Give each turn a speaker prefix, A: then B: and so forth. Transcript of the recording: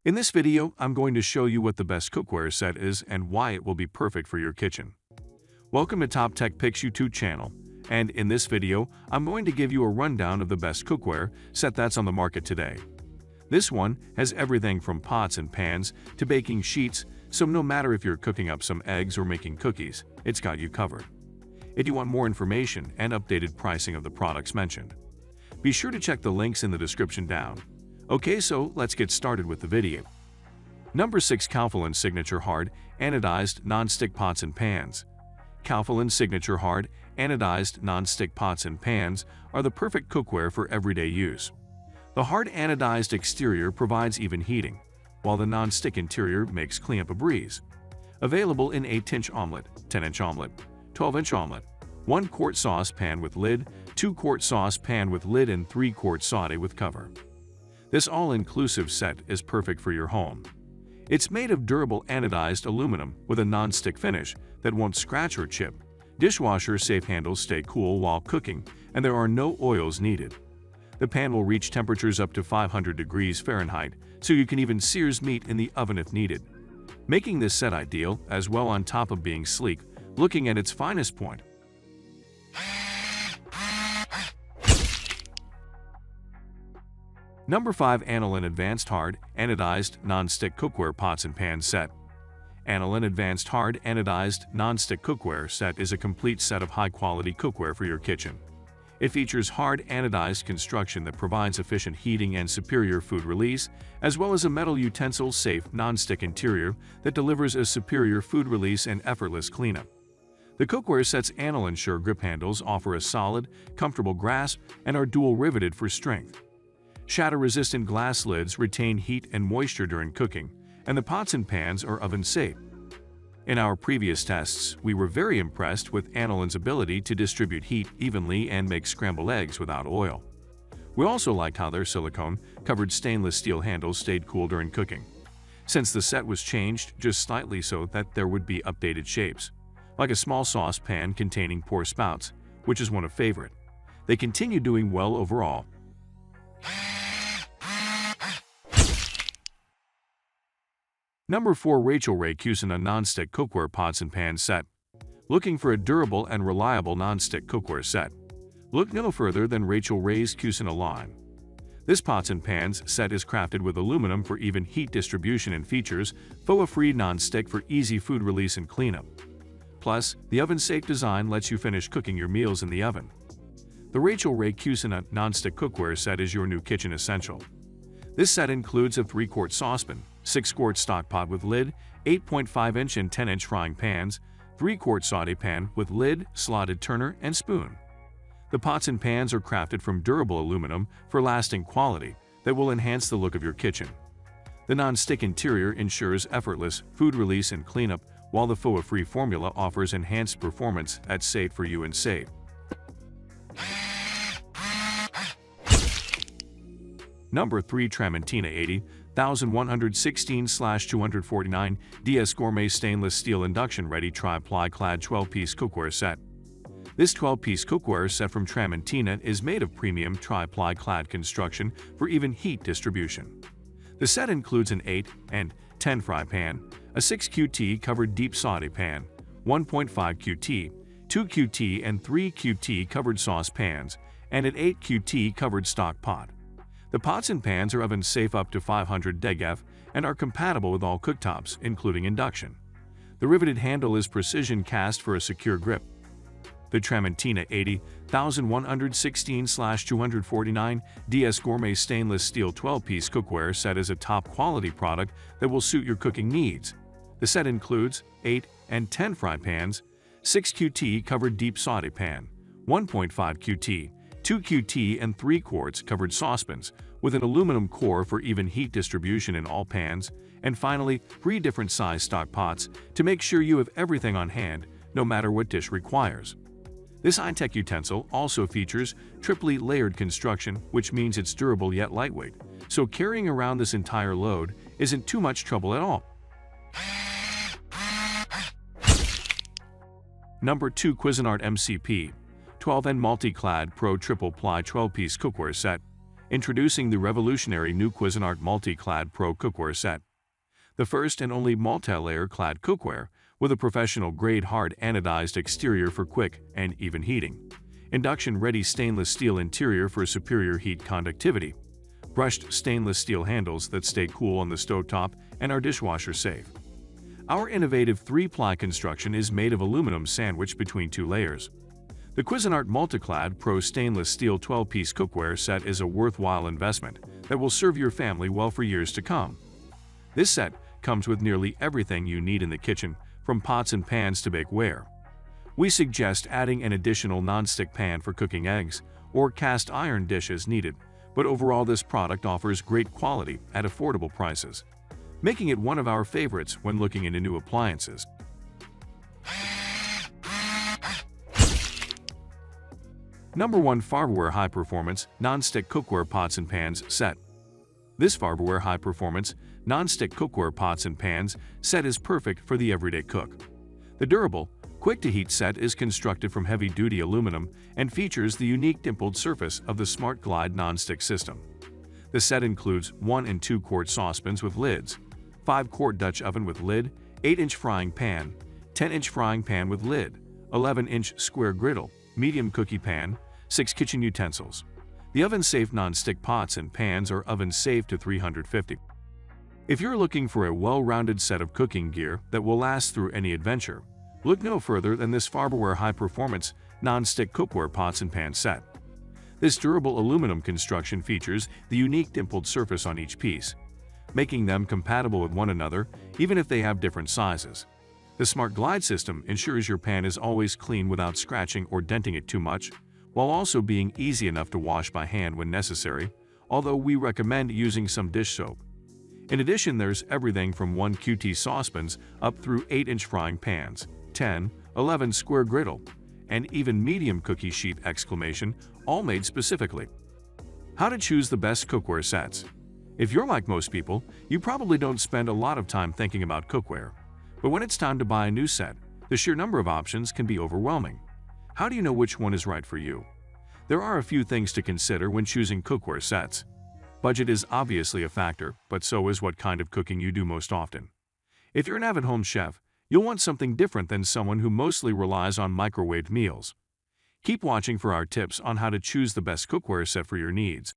A: In this video, I'm going to show you what the best cookware set is and why it will be perfect for your kitchen. Welcome to Top Tech Picks YouTube channel, and in this video, I'm going to give you a rundown of the best cookware set that's on the market today. This one has everything from pots and pans to baking sheets, so no matter if you're cooking up some eggs or making cookies, it's got you covered. If you want more information and updated pricing of the products mentioned, be sure to check the links in the description down. Okay, so let's get started with the video. Number 6. Calphalon Signature Hard Anodized Non-Stick Pots and Pans. Calphalon Signature Hard Anodized Non-Stick Pots and Pans are the perfect cookware for everyday use. The hard anodized exterior provides even heating, while the non-stick interior makes cleanup a breeze. Available in 8-inch omelet, 10-inch omelet, 12-inch omelet, 1-quart saucepan with lid, 2-quart saucepan with lid, and 3-quart saute with cover. This all-inclusive set is perfect for your home. It's made of durable anodized aluminum with a non-stick finish that won't scratch or chip. Dishwasher-safe handles stay cool while cooking, and there are no oils needed. The pan will reach temperatures up to 500 degrees Fahrenheit, so you can even sear meat in the oven if needed. Making this set ideal, as well on top of being sleek, looking at its finest point. Number 5. Aniline Advanced Hard Anodized Non-Stick Cookware Pots and Pans Set. Aniline Advanced Hard Anodized Non-Stick Cookware Set is a complete set of high-quality cookware for your kitchen. It features hard anodized construction that provides efficient heating and superior food release, as well as a metal utensil-safe non-stick interior that delivers a superior food release and effortless cleanup. The cookware set's aniline sure grip handles offer a solid, comfortable grasp and are dual-riveted for strength. Shatter-resistant glass lids retain heat and moisture during cooking, and the pots and pans are oven-safe. In our previous tests, we were very impressed with aniline's ability to distribute heat evenly and make scrambled eggs without oil. We also liked how their silicone-covered stainless steel handles stayed cool during cooking, since the set was changed just slightly so that there would be updated shapes, like a small saucepan containing pour spouts, which is one of favorite. They continue doing well overall. Number 4. Rachael Ray Cuisinart Non-Stick Cookware Pots and Pans Set. Looking for a durable and reliable non-stick cookware set? Look no further than Rachael Ray's Cuisinart line. This pots and pans set is crafted with aluminum for even heat distribution and features FOA-free non-stick for easy food release and cleanup. Plus, the oven-safe design lets you finish cooking your meals in the oven. The Rachael Ray Cuisinart Non-Stick Cookware Set is your new kitchen essential. This set includes a 3-quart saucepan, 6-quart stock pot with lid, 8.5-inch and 10-inch frying pans, 3-quart saute pan with lid, slotted turner, and spoon. The pots and pans are crafted from durable aluminum for lasting quality that will enhance the look of your kitchen. The non-stick interior ensures effortless food release and cleanup, while the FOA-free formula offers enhanced performance that's safe for you and safe. Number 3. Trementina 80-1116/249 DS Gourmet Stainless Steel Induction Ready Tri-Ply Clad 12-Piece Cookware Set. This 12-piece cookware set from Trementina is made of premium tri-ply clad construction for even heat distribution. The set includes an 8 and 10 fry pan, a 6 QT covered deep saute pan, 1.5 QT, 2 QT and 3 QT covered sauce pans, and an 8 QT covered stock pot. The pots and pans are oven-safe up to 500 degF and are compatible with all cooktops, including induction. The riveted handle is precision cast for a secure grip. The Trementina 80-1116/249 DS Gourmet Stainless Steel 12-Piece Cookware Set is a top-quality product that will suit your cooking needs. The set includes 8 and 10 fry pans, 6 QT covered deep saute pan, 1.5 QT, 2 QT and 3 quarts covered saucepans with an aluminum core for even heat distribution in all pans, and finally 3 different size stock pots to make sure you have everything on hand no matter what dish requires. This high-tech utensil also features triply layered construction, which means it's durable yet lightweight, so carrying around this entire load isn't too much trouble at all. Number 2. Cuisinart MCP12N Multi-Clad Pro Triple Ply 12-Piece Cookware Set. Introducing the revolutionary new Cuisinart Multi-Clad Pro Cookware Set. The first and only multi-layer clad cookware with a professional-grade hard anodized exterior for quick and even heating. Induction-ready stainless steel interior for superior heat conductivity. Brushed stainless steel handles that stay cool on the stovetop and are dishwasher safe. Our innovative 3-ply construction is made of aluminum sandwiched between 2 layers. The Cuisinart Multi-Clad Pro Stainless Steel 12-piece cookware set is a worthwhile investment that will serve your family well for years to come. This set comes with nearly everything you need in the kitchen, from pots and pans to bakeware. We suggest adding an additional non-stick pan for cooking eggs or cast iron dish as needed, but overall this product offers great quality at affordable prices, making it one of our favorites when looking into new appliances. Number 1. Farberware High Performance Non-Stick Cookware Pots and Pans Set. This Farberware High Performance Non-Stick Cookware Pots and Pans set is perfect for the everyday cook. The durable, quick-to-heat set is constructed from heavy-duty aluminum and features the unique dimpled surface of the Smart Glide non-stick system. The set includes 1 and 2 quart saucepans with lids, 5-quart Dutch oven with lid, 8-inch frying pan, 10-inch frying pan with lid, 11-inch square griddle, medium cookie pan, 6 kitchen utensils. The oven-safe non-stick pots and pans are oven-safe to 350. If you're looking for a well-rounded set of cooking gear that will last through any adventure, look no further than this Farberware high-performance non-stick cookware pots and pans set. This durable aluminum construction features the unique dimpled surface on each piece, making them compatible with one another even if they have different sizes. The Smart Glide system ensures your pan is always clean without scratching or denting it too much, while also being easy enough to wash by hand when necessary, although we recommend using some dish soap. In addition, there's everything from 1 QT saucepans up through 8-inch frying pans, 10, 11 square griddle, and even medium cookie sheet exclamation, all made specifically. How to choose the best cookware sets. If you're like most people, you probably don't spend a lot of time thinking about cookware. But when it's time to buy a new set, the sheer number of options can be overwhelming. How do you know which one is right for you? There are a few things to consider when choosing cookware sets. Budget is obviously a factor, but so is what kind of cooking you do most often. If you're an avid home chef, you'll want something different than someone who mostly relies on microwaved meals. Keep watching for our tips on how to choose the best cookware set for your needs.